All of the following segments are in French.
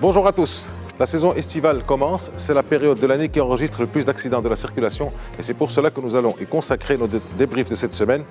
Bonjour à tous. La saison estivale commence, c'est la période de l'année qui enregistre le plus d'accidents de la circulation et c'est pour cela que nous allons consacrer le débrief de cette semaine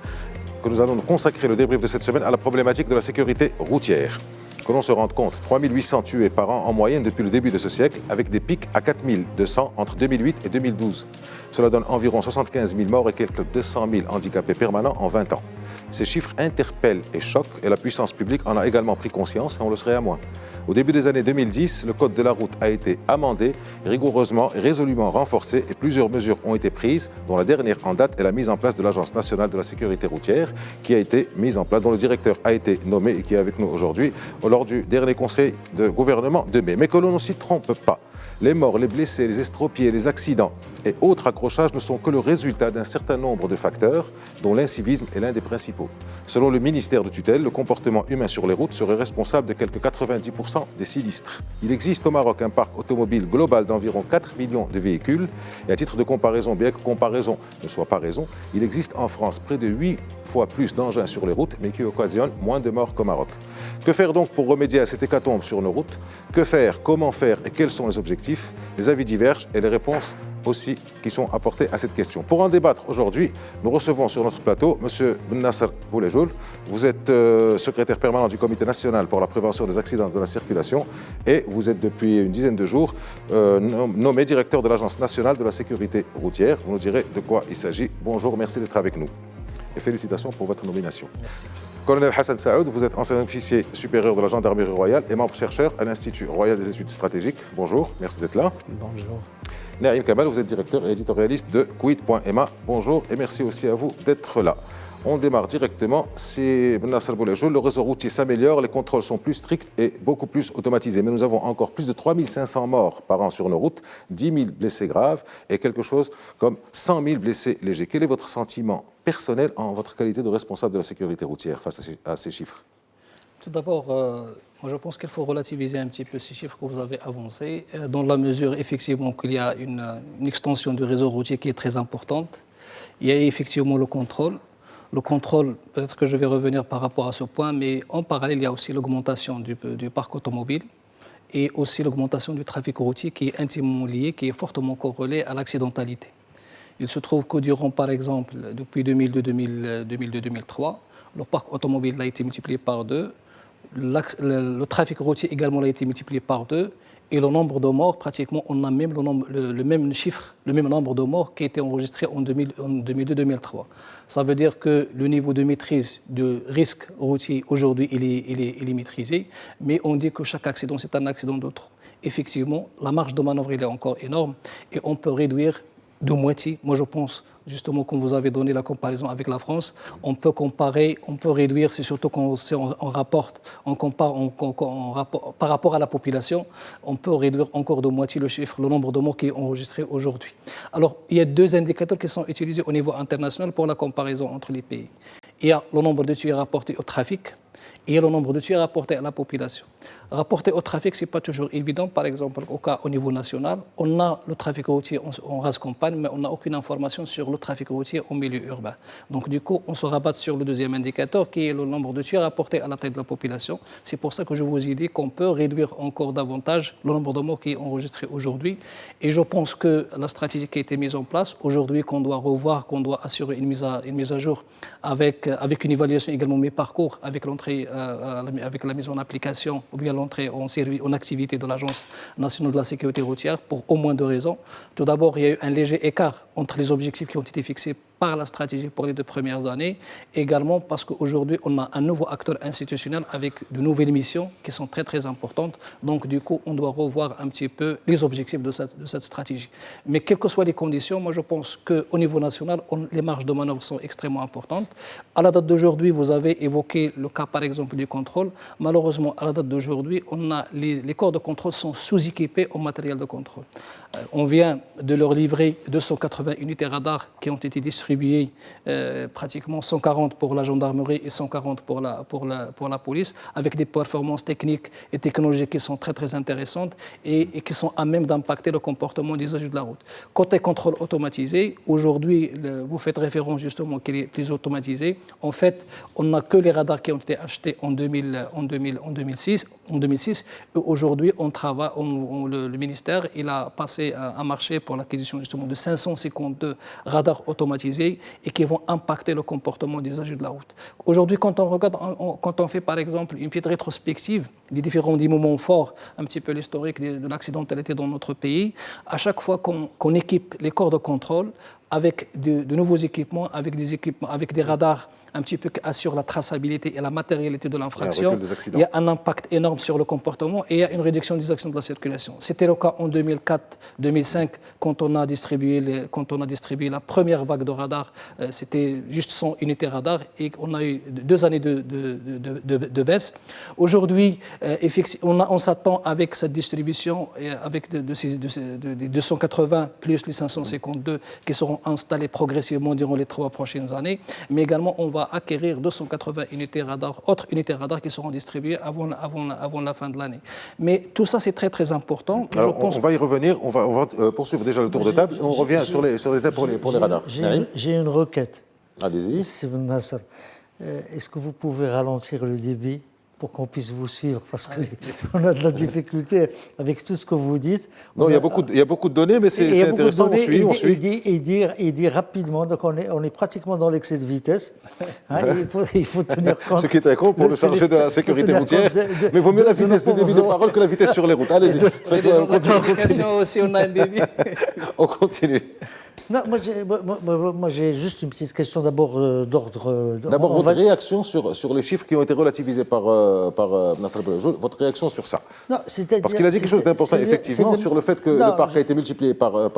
à la problématique de la sécurité routière. Que l'on se rende compte, 3800 tués par an en moyenne depuis le début de ce siècle, avec des pics à 4200 entre 2008 et 2012. Cela donne environ 75 000 morts et quelques 200 000 handicapés permanents en 20 ans. Ces chiffres interpellent et choquent et la puissance publique en a également pris conscience et on le serait à moins. Au début des années 2010, le code de la route a été amendé, rigoureusement et résolument renforcé et plusieurs mesures ont été prises, dont la dernière en date est la mise en place de l'Agence nationale de la sécurité routière, qui a été mise en place, dont le directeur a été nommé et qui est avec nous aujourd'hui lors du dernier conseil de gouvernement de mai. Mais que l'on ne s'y trompe pas. Les morts, les blessés, les estropiés, les accidents et autres accrochages ne sont que le résultat d'un certain nombre de facteurs, dont l'incivisme est l'un des principaux. Selon le ministère de tutelle, le comportement humain sur les routes serait responsable de quelques 90% des sinistres. Il existe au Maroc un parc automobile global d'environ 4 millions de véhicules. Et à titre de comparaison, bien que comparaison ne soit pas raison, il existe en France près de 8 fois plus d'engins sur les routes, mais qui occasionnent moins de morts qu'au Maroc. Que faire donc pour remédier à cette hécatombe sur nos routes? Que faire, comment faire et quels sont les objectifs? Les avis divergent et les réponses aussi qui sont apportées à cette question. Pour en débattre aujourd'hui, nous recevons sur notre plateau M. Bennasser Boulejoul. Vous êtes secrétaire permanent du Comité national pour la prévention des accidents de la circulation et vous êtes depuis une dizaine de jours nommé directeur de l'Agence nationale de la sécurité routière. Vous nous direz de quoi il s'agit. Bonjour, merci d'être avec nous et félicitations pour votre nomination. Merci. Colonel Hassan Saoud, vous êtes ancien officier supérieur de la gendarmerie royale et membre chercheur à l'Institut royal des études stratégiques. Bonjour, merci d'être là. Bonjour. Naïm Kamal, vous êtes directeur et éditorialiste de Kuwait.ma. Bonjour et merci aussi à vous d'être là. On démarre directement. C'est Bennasser Boulejoul. Le réseau routier s'améliore, les contrôles sont plus stricts et beaucoup plus automatisés. Mais nous avons encore plus de 3500 morts par an sur nos routes, 10 000 blessés graves et quelque chose comme 100 000 blessés légers. Quel est votre sentiment personnel en votre qualité de responsable de la sécurité routière face à ces chiffres? Tout d'abord, moi je pense qu'il faut relativiser un petit peu ces chiffres que vous avez avancés, dans la mesure effectivement qu'il y a une extension du réseau routier qui est très importante. Il y a effectivement le contrôle. Le contrôle, peut-être que je vais revenir par rapport à ce point, mais en parallèle, il y a aussi l'augmentation du parc automobile et aussi l'augmentation du trafic routier qui est intimement lié, qui est fortement corrélé à l'accidentalité. Il se trouve que durant, par exemple, depuis 2002-2003, le parc automobile a été multiplié par 2, le trafic routier également a été multiplié par 2, et le nombre de morts, pratiquement, on a même le même chiffre, le même nombre de morts qui a été enregistré en 2002-2003. Ça veut dire que le niveau de maîtrise de risque routier, aujourd'hui, il est maîtrisé, mais on dit que chaque accident, c'est un accident de trop. Effectivement, la marge de manœuvre, elle est encore énorme, et on peut réduire de moitié, moi je pense, justement, comme vous avez donné la comparaison avec la France, on peut comparer, on peut réduire, c'est surtout quand on rapporte, on compare par rapport à la population, on peut réduire encore de moitié le chiffre, le nombre de morts qui est enregistré aujourd'hui. Alors, il y a deux indicateurs qui sont utilisés au niveau international pour la comparaison entre les pays. Il y a le nombre de tués rapportés au trafic et il y a le nombre de tués rapportés à la population. Rapporté au trafic, ce n'est pas toujours évident. Par exemple, au niveau national, on a le trafic routier en rase campagne, mais on n'a aucune information sur le trafic routier en milieu urbain. Donc, du coup, on se rabat sur le deuxième indicateur, qui est le nombre de tués rapportés à la tête de la population. C'est pour ça que je vous ai dit qu'on peut réduire encore davantage le nombre de morts qui est enregistré aujourd'hui. Et je pense que la stratégie qui a été mise en place aujourd'hui, qu'on doit revoir, qu'on doit assurer une mise à jour avec une évaluation également mes parcours, avec l'entrée, avec la mise en application, ou bien l'entrée en activité de l'Agence nationale de la sécurité routière pour au moins deux raisons. Tout d'abord, il y a eu un léger écart entre les objectifs qui ont été fixés par la stratégie pour les 2 premières années, également parce qu'aujourd'hui, on a un nouveau acteur institutionnel avec de nouvelles missions qui sont très, très importantes. Donc, du coup, on doit revoir un petit peu les objectifs de cette stratégie. Mais quelles que soient les conditions, moi, je pense qu'au niveau national, les marges de manœuvre sont extrêmement importantes. À la date d'aujourd'hui, vous avez évoqué le cas, par exemple, du contrôle. Malheureusement, à la date d'aujourd'hui, les corps de contrôle sont sous-équipés en matériel de contrôle. On vient de leur livrer 280 unités radars qui ont été distribuées distribué pratiquement 140 pour la gendarmerie et 140 pour la police, avec des performances techniques et technologiques qui sont très très intéressantes et qui sont à même d'impacter le comportement des usagers de la route. Côté contrôle automatisé, aujourd'hui, vous faites référence justement qu'il est plus automatisé. En fait, on n'a que les radars qui ont été achetés en 2006. Et aujourd'hui, on travaille, le ministère il a passé un marché pour l'acquisition justement de 552 radars automatisés et qui vont impacter le comportement des usagers de la route. Aujourd'hui, quand on regarde, quand on fait par exemple une petite rétrospective des différents moments forts, un petit peu l'historique de l'accidentalité dans notre pays, à chaque fois qu'on équipe les corps de contrôle avec de nouveaux équipements, avec des radars un petit peu qui assurent la traçabilité et la matérialité de l'infraction, il y a un impact énorme sur le comportement et il y a une réduction des accidents de la circulation. C'était le cas en 2004-2005 quand on a distribué la première vague de radars. C'était juste 100 unités radars et on a eu 2 années de baisse. Aujourd'hui, on s'attend avec cette distribution, avec de 280 plus les 552 qui seront installés progressivement durant les 3 prochaines années, mais également on va acquérir 280 unités radars, autres unités radars qui seront distribuées avant la fin de l'année. Mais tout ça, c'est très, très important. Alors, on va y revenir, on va poursuivre déjà le tour de table. On revient sur les thèmes pour les radars. J'ai une requête. Allez-y. Est-ce que vous pouvez ralentir le débit pour qu'on puisse vous suivre, parce qu'on a de la difficulté avec tout ce que vous dites. Non, il y a beaucoup de données, mais c'est intéressant, on suit. Il dit rapidement, donc on est pratiquement dans l'excès de vitesse. Hein, il faut tenir compte. Ce qui est incroyable pour le chargé de la sécurité routière, mais il vaut mieux la vitesse de débit de parole que la vitesse sur les routes. Allez-y, on continue. Non, moi j'ai juste une petite question d'abord d'ordre. D'abord, votre réaction sur les chiffres qui ont été relativisés par Nasser Bourzoul, votre réaction sur ça. Non, parce qu'il a dit quelque chose d'important, effectivement, sur le fait que le parc a été multiplié par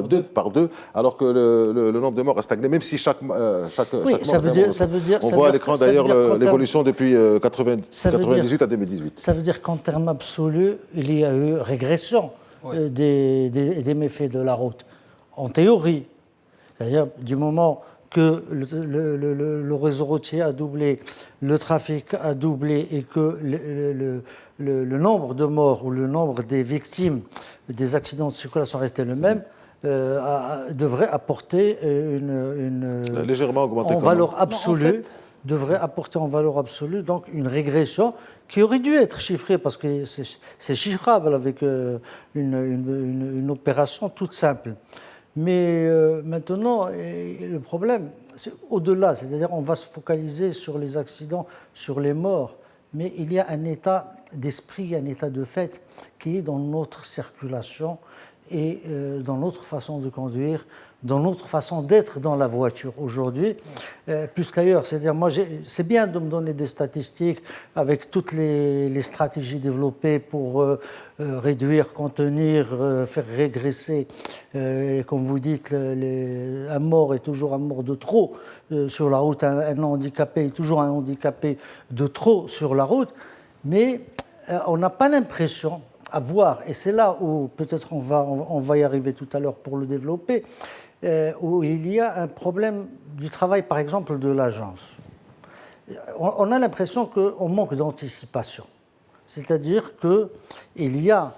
deux, alors que le nombre de morts a stagné, même si chaque mort... On voit à l'écran d'ailleurs l'évolution depuis 1998 à 2018. Ça veut dire qu'en termes absolus, il y a eu régression des méfaits de la route. En théorie, c'est-à-dire du moment que le réseau routier a doublé, le trafic a doublé et que le nombre de morts ou le nombre des victimes des accidents de circulation restait le même, devrait apporter légèrement augmenté en valeur absolue, devrait apporter en valeur absolue donc une régression qui aurait dû être chiffrée parce que c'est chiffrable avec une opération toute simple. Mais maintenant, le problème, c'est au-delà, c'est-à-dire on va se focaliser sur les accidents, sur les morts, mais il y a un état d'esprit, un état de fait qui est dans notre circulation et dans notre façon de conduire, dans notre façon d'être dans la voiture aujourd'hui, plus qu'ailleurs. C'est-à-dire, moi, c'est bien de me donner des statistiques avec toutes les stratégies développées pour réduire, contenir, faire régresser. Comme vous dites, un mort est toujours un mort de trop sur la route, un handicapé est toujours un handicapé de trop sur la route, mais on n'a pas l'impression à voir, et c'est là où peut-être on va y arriver tout à l'heure pour le développer, où il y a un problème du travail, par exemple, de l'agence. On a l'impression qu'on manque d'anticipation. C'est-à-dire qu'il y a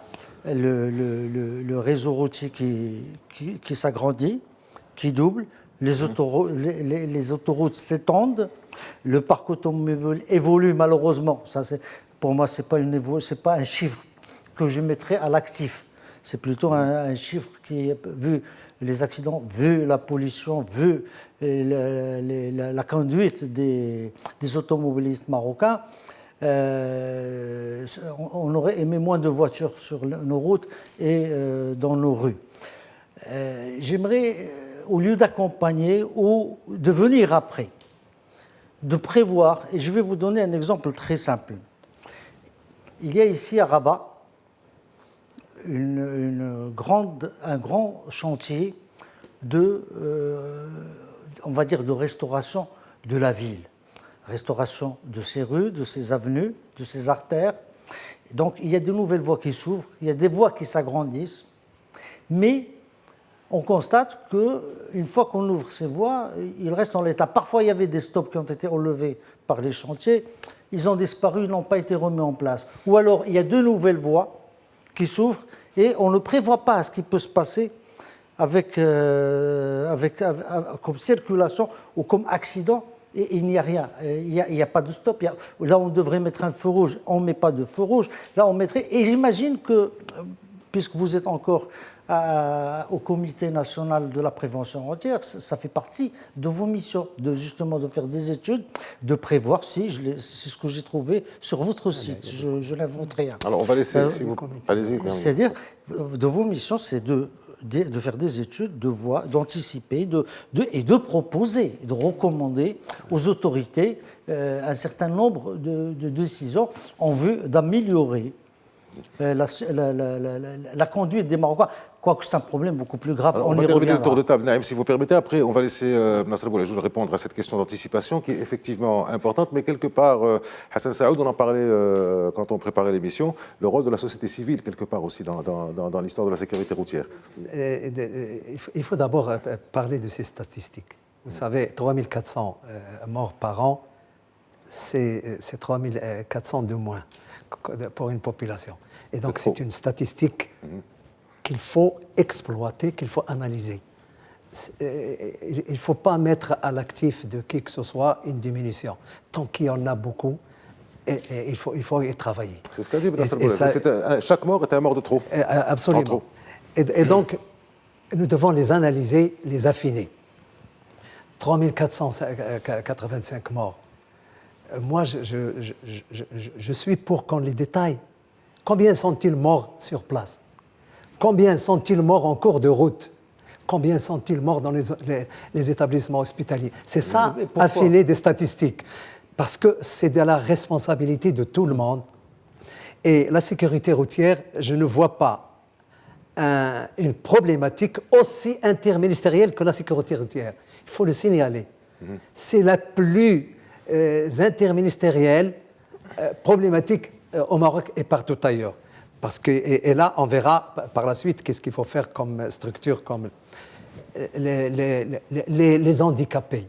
le réseau routier qui s'agrandit, qui double, les autoroutes s'étendent, le parc automobile évolue malheureusement. Ça, pour moi, ce n'est pas un chiffre que je mettrais à l'actif. C'est plutôt un chiffre qui, vu les accidents, vu la pollution, vu la conduite des automobilistes marocains, on aurait aimé moins de voitures sur nos routes et dans nos rues. J'aimerais, au lieu d'accompagner ou de venir après, de prévoir, et je vais vous donner un exemple très simple. Il y a ici à Rabat un grand chantier on va dire, de restauration de la ville. Restauration de ses rues, de ses avenues, de ses artères. Donc il y a de nouvelles voies qui s'ouvrent, il y a des voies qui s'agrandissent, mais on constate qu'une fois qu'on ouvre ces voies, ils restent en l'état. Parfois, il y avait des stops qui ont été enlevés par les chantiers, ils ont disparu, ils n'ont pas été remis en place. Ou alors, il y a de nouvelles voies qui s'ouvrent et on ne prévoit pas ce qui peut se passer comme circulation ou comme accident, et il n'y a rien. Il n'y a pas de stop. Là, on devrait mettre un feu rouge, on ne met pas de feu rouge. Là, on mettrait. Et j'imagine que, puisque vous êtes encore au Comité national de la prévention routière, ça fait partie de vos missions, justement de faire des études, de prévoir, c'est ce que j'ai trouvé sur votre site. Je n'invente rien. Alors, on va laisser. Si vous... Allez-y. C'est-à-dire, de vos missions, c'est de faire des études, d'anticiper et de proposer, de recommander aux autorités un certain nombre de décisions en vue d'améliorer la conduite des Marocains. Quoique c'est un problème beaucoup plus grave. Alors, on va terminer le tour de table, Naïm, si vous permettez. Après, on va laisser Nasser Boulajoul répondre à cette question d'anticipation qui est effectivement importante, mais quelque part, Hassan Saoud, on en parlait quand on préparait l'émission, le rôle de la société civile, quelque part aussi, dans l'histoire de la sécurité routière. Il faut d'abord parler de ces statistiques. Vous savez, 3400 morts par an, c'est 3400 de moins pour une population. Et donc, c'est une statistique qu'il faut exploiter, qu'il faut analyser. Il ne faut pas mettre à l'actif de qui que ce soit une diminution. Tant qu'il y en a beaucoup, il faut y travailler. C'est ce qu'a dit Nasser Boulajoul. Chaque mort est un mort de trop. Absolument. Et donc, nous devons les analyser, les affiner. 3485 morts. Moi, je suis pour qu'on les détaille. Combien sont-ils morts sur place? Combien sont-ils morts en cours de route? Combien sont-ils morts dans les établissements hospitaliers? C'est ça, affiner des statistiques. Parce que c'est de la responsabilité de tout le monde. Et la sécurité routière, je ne vois pas une problématique aussi interministérielle que la sécurité routière. Il faut le signaler. C'est la plus interministérielle problématique au Maroc et partout ailleurs. Parce que, et là, on verra par la suite qu'est-ce qu'il faut faire comme structure, comme les handicapés.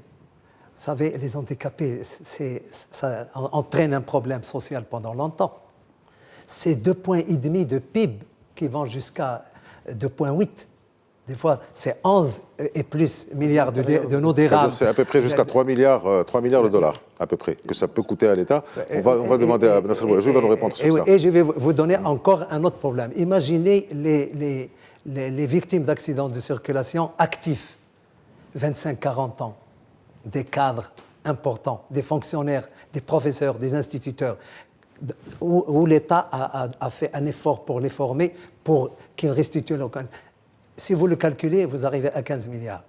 Vous savez, les handicapés, ça entraîne un problème social pendant longtemps. C'est 2,5 points de PIB qui vont jusqu'à 2,8. Des fois, c'est 11 et plus milliards de nos dirhams. C'est à peu près jusqu'à 3 milliards de dollars, à peu près, que ça peut coûter à l'État. On va demander à Nasser Boulajoul, il va nous répondre sur ça. Et je vais vous donner encore un autre problème. Imaginez les victimes d'accidents de circulation actifs, 25-40 ans, des cadres importants, des fonctionnaires, des professeurs, des instituteurs, où l'État a fait un effort pour les former, pour qu'ils restituent leur... Si vous le calculez, vous arrivez à 15 milliards.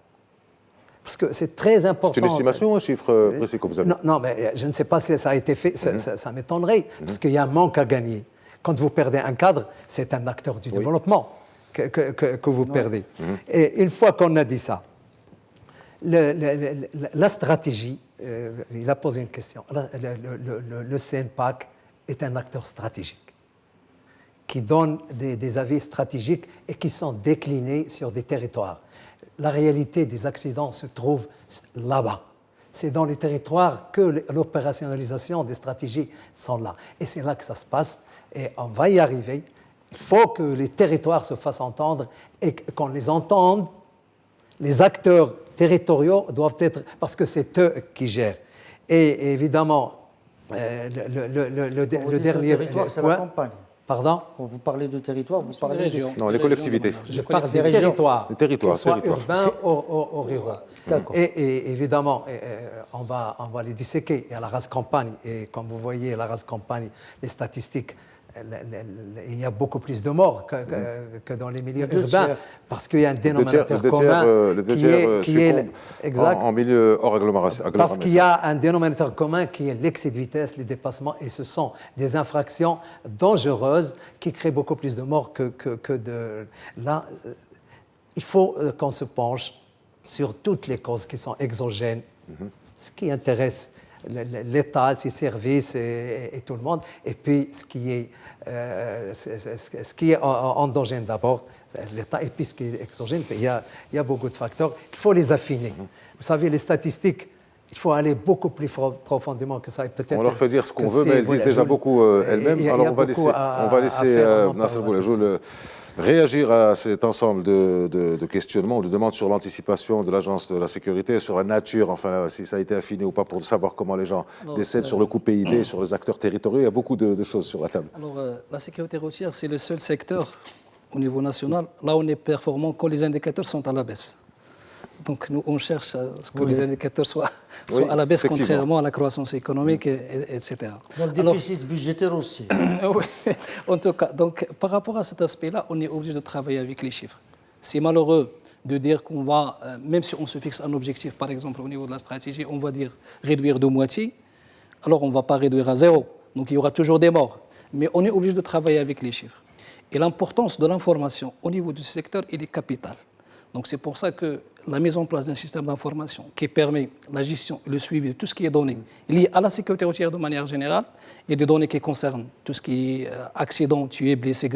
Parce que c'est très important. C'est une estimation, un chiffre précis que vous avez? Non, mais je ne sais pas si ça a été fait, ça m'étonnerait, parce qu'il y a un manque à gagner. Quand vous perdez un cadre, c'est un acteur du développement que vous perdez. Et une fois qu'on a dit ça, la stratégie, il a posé une question. Le CNPAC est un acteur stratégique qui donne des avis stratégiques et qui sont déclinés sur des territoires. La réalité des accidents se trouve là-bas. C'est dans les territoires que l'opérationnalisation des stratégies sont là. Et c'est là que ça se passe et on va y arriver. Il faut que les territoires se fassent entendre et qu'on les entende. Les acteurs territoriaux doivent être... parce que c'est eux qui gèrent. Et évidemment, le dernier... c'est la campagne. Pardon? Quand vous parlez de territoire, vous parlez des régions. Non, les collectivités. Je parle des territoires. Les territoires. Qu'ils soient urbains ou ruraux. D'accord. Et évidemment, on va les disséquer. Il y a la race campagne. Et comme vous voyez, la race campagne, les statistiques, il y a beaucoup plus de morts que dans les milieux urbains. Parce qu'il y a un dénominateur commun qui est exact. En milieu hors agglomération. Parce qu'il y a un dénominateur commun qui est l'excès de vitesse, les dépassements, et ce sont des infractions dangereuses qui créent beaucoup plus de morts que de... Là, il faut qu'on se penche sur toutes les causes qui sont exogènes. Ce qui intéresse l'État, ses services et tout le monde. Et puis, ce qui est endogène d'abord, l'État, et puis ce qui est exogène, il y a beaucoup de facteurs. Il faut les affiner. Vous savez, les statistiques, il faut aller beaucoup plus profondément que ça. On leur fait dire ce qu'on veut, mais elles disent déjà beaucoup elles-mêmes. Alors, on va laisser Nasser Boulajoul réagir à cet ensemble de questionnements, de demandes sur l'anticipation de l'Agence de la sécurité, sur la nature, enfin, si ça a été affiné ou pas, pour savoir comment les gens décèdent, sur le coût PIB, sur les acteurs territoriaux. Il y a beaucoup de choses sur la table. Alors, la sécurité routière, c'est le seul secteur au niveau national, là où on est performant quand les indicateurs sont à la baisse. Donc nous, on cherche à ce que les indicateurs soient à la baisse, contrairement à la croissance économique, etc. Dans le déficit budgétaire aussi. Oui, en tout cas, donc, par rapport à cet aspect-là, on est obligé de travailler avec les chiffres. C'est malheureux de dire qu'on va, même si on se fixe un objectif, par exemple au niveau de la stratégie, on va dire réduire de moitié, alors on ne va pas réduire à zéro. Donc il y aura toujours des morts. Mais on est obligé de travailler avec les chiffres. Et l'importance de l'information au niveau du secteur, elle est capitale. Donc c'est pour ça que la mise en place d'un système d'information qui permet la gestion et le suivi de tout ce qui est donné lié à la sécurité routière de manière générale et des données qui concernent tout ce qui est accidents, tués, blessés,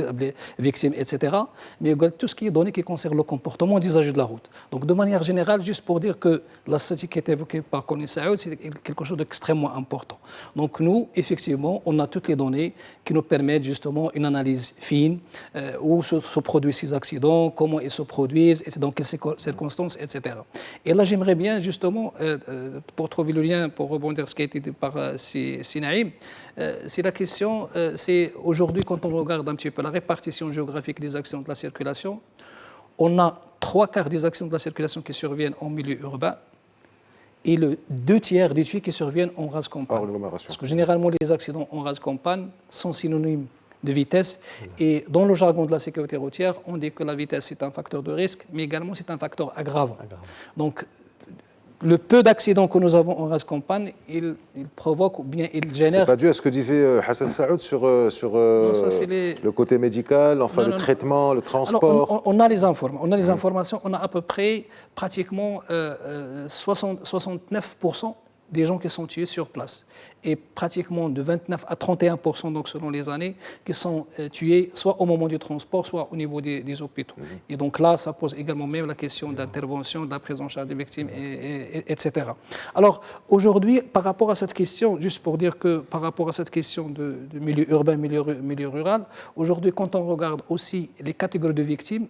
victimes, etc. Mais également tout ce qui est donné qui concerne le comportement des usagers de la route. Donc de manière générale, juste pour dire que la statistique qui est évoquée par Koni Saoud, c'est quelque chose d'extrêmement important. Donc nous, effectivement, on a toutes les données qui nous permettent justement une analyse fine, où se produisent ces accidents, comment ils se produisent, et dans quelles circonstances, etc. Et là, j'aimerais bien justement, pour trouver le lien, pour rebondir sur ce qui a été dit par Sinaïm, c'est la question, c'est aujourd'hui quand on regarde un petit peu la répartition géographique des accidents de la circulation, on a 3/4 des accidents de la circulation qui surviennent en milieu urbain et le 2/3 des tués qui surviennent en rase campagne. Parce que généralement, les accidents en rase campagne sont synonymes de vitesse. Et dans le jargon de la sécurité routière, on dit que la vitesse est un facteur de risque, mais également c'est un facteur aggravant. Donc, le peu d'accidents que nous avons en rase campagne, il provoque ou bien il génère... C'est pas dû à ce que disait Hassan Saoud sur non, le côté médical, enfin le traitement, le transport. Alors, on a les informations, on a à peu près pratiquement 69% des gens qui sont tués sur place et pratiquement de 29 à 31%, donc selon les années, qui sont tués soit au moment du transport, soit au niveau des hôpitaux. Et donc là, ça pose également même la question d'intervention, de la prise en charge des victimes, etc. Alors aujourd'hui, par rapport à cette question, juste pour dire que par rapport à cette question de milieu urbain, milieu rural, aujourd'hui, quand on regarde aussi les catégories de victimes,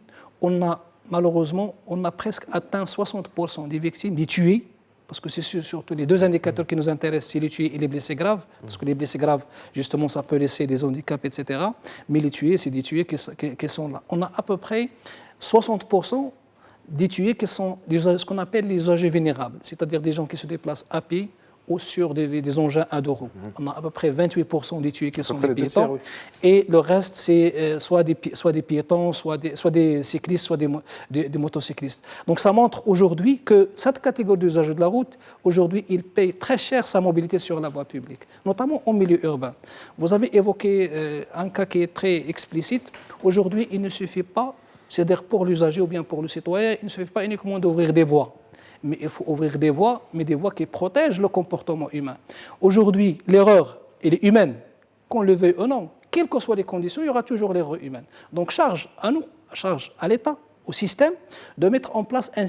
malheureusement, on a presque atteint 60% des victimes, des tués, parce que c'est surtout les deux indicateurs qui nous intéressent, c'est les tués et les blessés graves, parce que les blessés graves, justement, ça peut laisser des handicaps, etc. Mais les tués, c'est des tués qui sont là. On a à peu près 60% des tués qui sont ce qu'on appelle les usagers vénérables, c'est-à-dire des gens qui se déplacent à pied ou sur des engins à deux roues. On a à peu près 28% des tués qui sont des piétons. Et le reste, c'est soit des piétons, soit des cyclistes, soit des motocyclistes. Donc ça montre aujourd'hui que cette catégorie d'usagers de la route, aujourd'hui, ils payent très cher sa mobilité sur la voie publique, notamment en milieu urbain. Vous avez évoqué un cas qui est très explicite. Aujourd'hui, il ne suffit pas, c'est-à-dire pour l'usager ou bien pour le citoyen, il ne suffit pas uniquement d'ouvrir des voies. Mais il faut ouvrir des voies, mais des voies qui protègent le comportement humain. Aujourd'hui, l'erreur, elle est humaine, qu'on le veuille ou non. Quelles que soient les conditions, il y aura toujours l'erreur humaine. Donc, charge à nous, charge à l'État, au système, de mettre en place un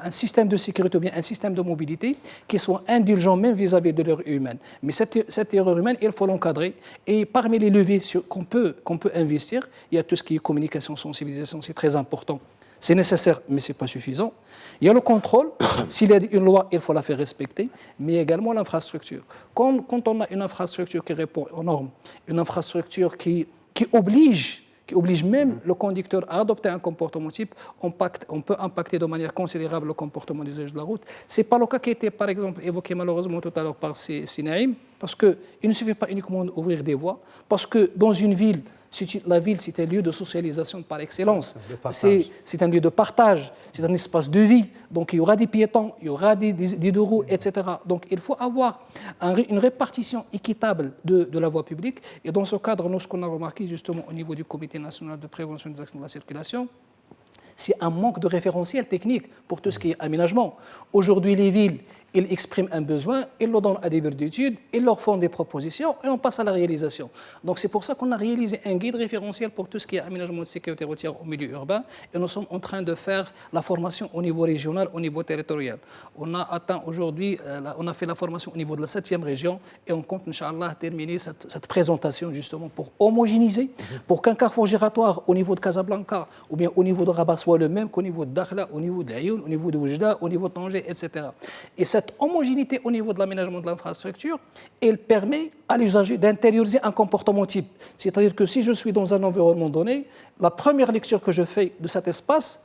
système de sécurité ou bien un système de mobilité qui soit indulgent même vis-à-vis de l'erreur humaine. Mais cette erreur humaine, il faut l'encadrer. Et parmi les leviers qu'on peut investir, il y a tout ce qui est communication, sensibilisation, c'est très important. C'est nécessaire, mais ce n'est pas suffisant. Il y a le contrôle. S'il y a une loi, il faut la faire respecter, mais également l'infrastructure. Quand on a une infrastructure qui répond aux normes, une infrastructure qui oblige même le conducteur à adopter un comportement type, on peut impacter de manière considérable le comportement des usagers de la route. Ce n'est pas le cas qui a été, par exemple, évoqué malheureusement tout à l'heure par Sinaïm, parce qu'il ne suffit pas uniquement d'ouvrir des voies, parce que dans une ville, la ville, c'est un lieu de socialisation par excellence. C'est un lieu de partage, c'est un espace de vie. Donc, il y aura des piétons, il y aura des deux roues, etc. Donc, il faut avoir une répartition équitable de la voie publique. Et dans ce cadre, nous, ce qu'on a remarqué justement au niveau du Comité national de prévention des accidents de la circulation, c'est un manque de référentiel technique pour tout ce qui est aménagement. Aujourd'hui, les villes, ils expriment un besoin, ils le donnent à des bureaux d'études, ils leur font des propositions et on passe à la réalisation. Donc c'est pour ça qu'on a réalisé un guide référentiel pour tout ce qui est aménagement de sécurité routière au milieu urbain et nous sommes en train de faire la formation au niveau régional, au niveau territorial. On a atteint aujourd'hui, on a fait la formation au niveau de la 7e région et on compte, Inch'Allah, terminer cette présentation justement pour homogénéiser, pour qu'un carrefour giratoire au niveau de Casablanca ou bien au niveau de Rabat soit le même qu'au niveau de Dakhla, au niveau de Ayoun, au niveau de Oujda, au niveau de Tanger, etc. Et cette homogénéité au niveau de l'aménagement de l'infrastructure, elle permet à l'usager d'intérioriser un comportement type. C'est-à-dire que si je suis dans un environnement donné, la première lecture que je fais de cet espace,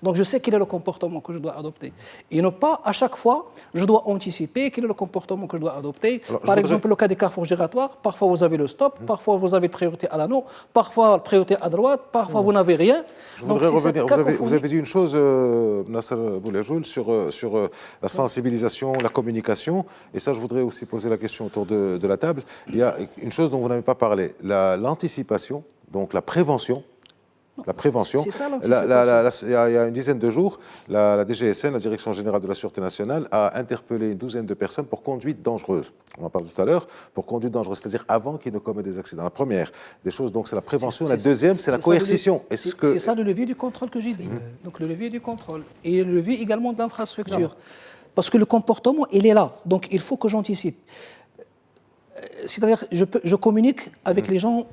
donc je sais quel est le comportement que je dois adopter. Et non pas, à chaque fois, je dois anticiper quel est le comportement que je dois adopter. Par exemple, le cas des carrefours giratoires, parfois vous avez le stop, parfois vous avez priorité à l'anneau, parfois priorité à droite, parfois vous n'avez rien. Je voudrais revenir. Vous avez dit une chose, Nasser Boulajoul, sur la sensibilisation, la communication. Et ça, je voudrais aussi poser la question autour de la table. Il y a une chose dont vous n'avez pas parlé, l'anticipation, donc la prévention. La prévention. C'est ça l'anticipation. Il y a une dizaine de jours, la DGSN, la Direction Générale de la Sûreté Nationale, a interpellé une douzaine de personnes pour conduite dangereuse. On en parle tout à l'heure, pour conduite dangereuse, c'est-à-dire avant qu'ils ne commettent des accidents. La première des choses, donc, c'est la prévention. La deuxième, c'est la coercition. C'est ça le levier du contrôle que j'ai dit. Donc le levier du contrôle. Et le levier également de l'infrastructure. Parce que le comportement, il est là. Donc il faut que j'anticipe. C'est-à-dire, je communique avec les gens,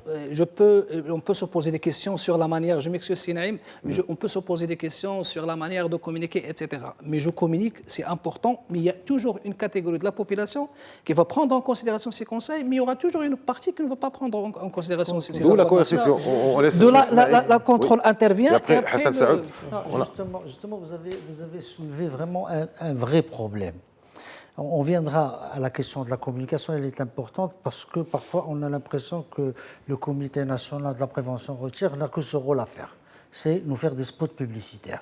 on peut se poser des questions sur la manière, je m'excuse Sinaïm, mais on peut se poser des questions sur la manière de communiquer, etc. Mais je communique, c'est important, mais il y a toujours une catégorie de la population qui va prendre en considération ces conseils, mais il y aura toujours une partie qui ne va pas prendre en considération ces conseils. D'où la coercition. La contrôle intervient. Et après, Hassan Saoud. Justement, vous avez soulevé vraiment un vrai problème. On viendra à la question de la communication, elle est importante parce que parfois on a l'impression que le Comité national de la prévention routière n'a que ce rôle à faire, c'est nous faire des spots publicitaires.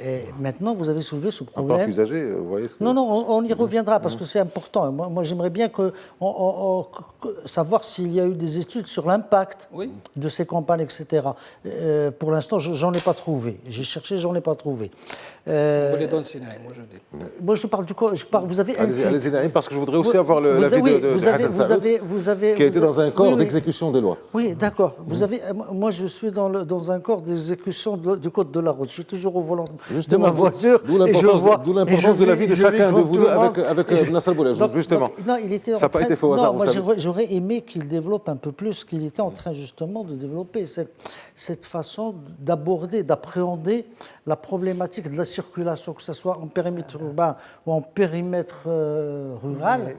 Et maintenant, vous avez soulevé ce problème. En tant qu'usager, vous voyez ce que... Non, on y reviendra parce que c'est important. Moi j'aimerais bien savoir s'il y a eu des études sur l'impact de ces campagnes, etc. Pour l'instant, j'en ai pas trouvé. J'ai cherché, j'en ai pas trouvé. Vous les donnez, Sinaïm, moi je dis. Moi je parle du quoi vous avez un site. Allez-y, Naïm, parce que je voudrais aussi avoir l'avis de Hassan Saoud, qui a été dans un corps d'exécution des lois. Oui, d'accord. Moi je suis dans un corps d'exécution du code de la route. Je suis toujours au volant de ma voiture. D'où l'importance de l'avis de chacun de vous deux avec Nasser Boulajoul, justement. Non, il était ça n'a pas été fait au hasard. Moi j'aurais aimé qu'il développe un peu plus, qu'il était en train justement de développer cette façon d'aborder, d'appréhender la problématique de la circulation, que ce soit en périmètre urbain ou en périmètre rural.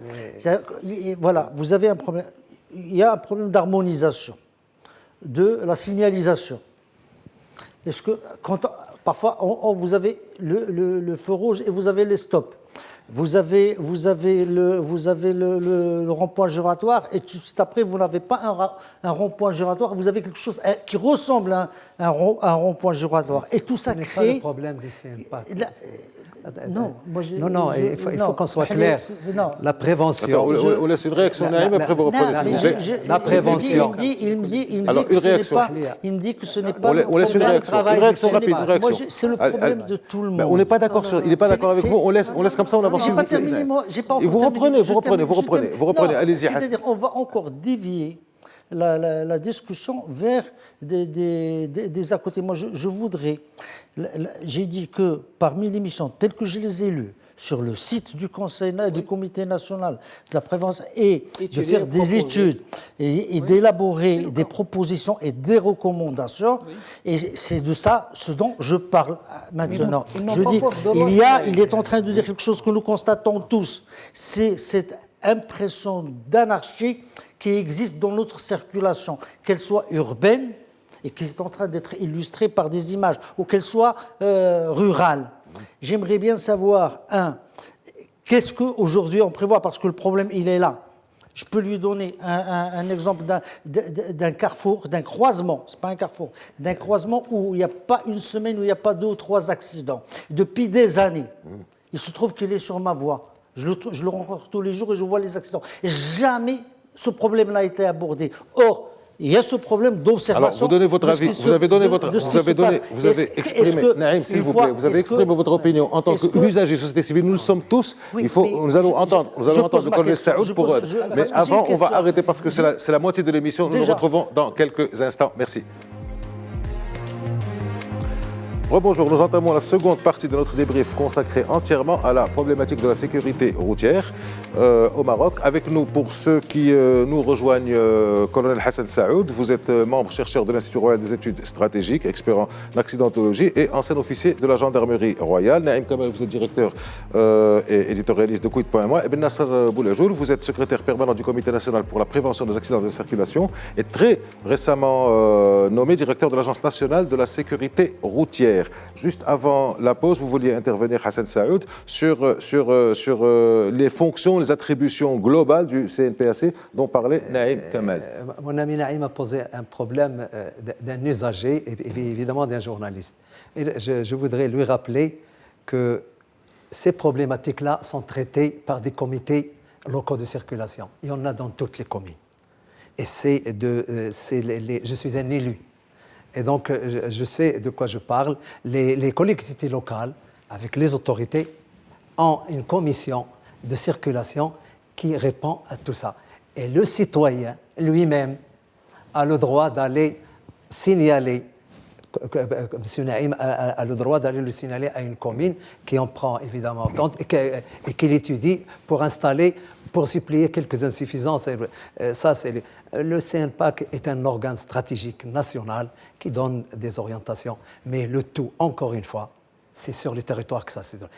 Voilà, vous avez un problème. Il y a un problème d'harmonisation de la signalisation. Est-ce que parfois vous avez le feu rouge et vous avez les stops. Vous avez le rond-point giratoire et tout après vous n'avez pas un rond-point giratoire, vous avez quelque chose qui ressemble à un rond-point giratoire. Et tout ça crée... Ce n'est pas le problème des CMPA. Non, il faut qu'on soit clair. La prévention. On laisse une réaction, Naïm, après vous reprenez. La prévention. Il me dit que ce n'est pas le problème du travail. Une réaction rapide, une réaction. C'est le problème de tout le monde. On n'est pas d'accord sur... Il n'est pas d'accord avec vous, on laisse comme ça, on avance. J'ai pas terminé, moi. J'ai pas encore terminé. Vous reprenez, allez-y. C'est-à-dire, on va encore dévier la discussion vers des à côté. Moi, je voudrais... J'ai dit que parmi les missions telles que je les ai lues sur le site du Conseil du Comité national de la prévention et de faire des études et d'élaborer des propositions et des recommandations. Et c'est de ça ce dont je parle maintenant. Je dis, il est en train de dire quelque chose que nous constatons tous. C'est cette impression d'anarchie qui existe dans notre circulation, qu'elle soit urbaine et qui est en train d'être illustrée par des images, ou qu'elle soit rurale. J'aimerais bien savoir, qu'est-ce qu'aujourd'hui on prévoit, parce que le problème, il est là. Je peux lui donner un exemple d'un carrefour, d'un croisement, c'est pas un carrefour, d'un croisement où il n'y a pas une semaine, où il n'y a pas 2 ou 3 accidents. Depuis des années, il se trouve qu'il est sur ma voie. Je le rencontre tous les jours et je vois les accidents. Et jamais ce problème n'a été abordé. Or, il y a ce problème d'observation. Alors, vous donnez votre avis, vous avez donné votre, vous avez exprimé, Naïm, s'il vous plaît, vous avez exprimé votre opinion en tant qu'usager de société civile. Nous le sommes tous. Oui, nous allons entendre le colonel Saoud pour. Mais avant, on va arrêter parce que c'est la moitié de l'émission. Nous nous retrouvons dans quelques instants. Merci. Rebonjour, nous entamons la seconde partie de notre débrief consacrée entièrement à la problématique de la sécurité routière au Maroc. Avec nous, pour ceux qui nous rejoignent, colonel Hassan Saoud, vous êtes membre chercheur de l'Institut royal des études stratégiques, expert en accidentologie et ancien officier de la gendarmerie royale. Naïm Kamel, vous êtes directeur et éditorialiste de Couit.moi. Ibn Nasser Boulajoul, vous êtes secrétaire permanent du Comité national pour la prévention des accidents de circulation et très récemment nommé directeur de l'Agence nationale de la sécurité routière. Juste avant la pause, vous vouliez intervenir, Hassan Saoud, sur les fonctions, les attributions globales du CNPAC dont parlait Naïm Kamel. Mon ami Naïm a posé un problème d'un usager et évidemment d'un journaliste. Et je voudrais lui rappeler que ces problématiques-là sont traitées par des comités locaux de circulation. Il y en a dans toutes les communes. Et je suis un élu. Et donc, je sais de quoi je parle. Les collectivités locales, avec les autorités, ont une commission de circulation qui répond à tout ça. Et le citoyen lui-même a le droit d'aller signaler, M. Naïm a le droit d'aller le signaler à une commune qui en prend évidemment compte et qui l'étudie pour supplier quelques insuffisances. Ça, le CNPAC est un organe stratégique national qui donne des orientations. Mais le tout, encore une fois, c'est sur le territoire que ça se donne.